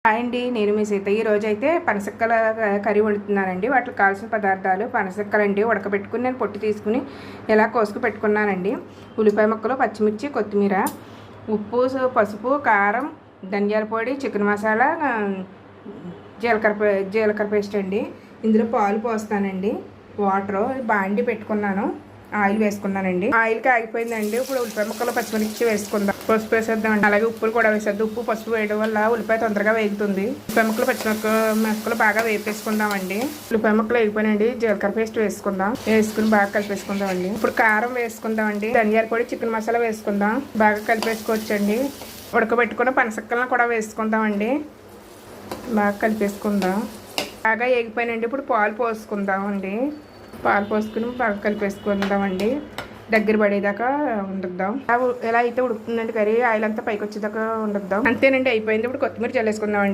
Hi అండి, నేను మీ సీత. ఈరోజు అయితే పనసక్కల కర్రీ వండుతున్నానండి. వాటికి కావాల్సిన పదార్థాలు పనసక్కలండి. ఉడకబెట్టుకుని నేను పొట్టు తీసుకుని ఇలా కోసుకు పెట్టుకున్నానండి. ఉల్లిపాయ ముక్కలు, పచ్చిమిర్చి, కొత్తిమీర, ఉప్పు, పసుపు, కారం, ధనియాల పొడి, చికెన్ మసాలా, జీలకర్ర పేస్ట్ అండి. ఇందులో పాలు పోస్తానండి. వాటర్ బాండి పెట్టుకున్నాను. ఆయిల్ వేసుకున్నానండి. ఆయిల్ కాగిపోయిందండి. ఇప్పుడు ఉల్లిపాయ ముక్కలు, పచ్చిమిర్చి వేసుకుందాం. పసుపు వేసేద్దామండి. అలాగే ఉప్పులు కూడా వేసేద్దాం. ఉప్పు, పసుపు వేయడం వల్ల ఉల్లిపాయ తొందరగా వేగుతుంది. ఉల్లిపాయ ముక్కలు, పచ్చిమిరపకాయలు బాగా వేపేసుకుందామండి. ఉల్లిపాయ ముక్కలు వేగిపోయినండి. జీలకర్ర పేస్ట్ వేసుకుందాం. వేసుకుని బాగా కలిపేసుకుందామండి. ఇప్పుడు కారం వేసుకుందామండి. ధనియాల పొడి, చికెన్ మసాలా వేసుకుందాం. బాగా కలిపేసుకోవచ్చండి. ఉడకబెట్టుకున్న పనసక్కలను కూడా వేసుకుందామండి. బాగా కలిపేసుకుందాం. బాగా వేగిపోయినండి. ఇప్పుడు పాలు పోసుకుందామండి. పాలు పోసుకుని బాగా కలిపేసుకుందామండి. దగ్గర పడేదాకా వండుద్దాం. ఎలా అయితే ఉడుకుతుందండి కర్రీ, ఆయిల్ అంతా పైకి వచ్చేదాకా వండుద్దాం. అంతేనండి, అయిపోయింది. ఇప్పుడు కొత్తిమీర చల్లేసుకుందామండి.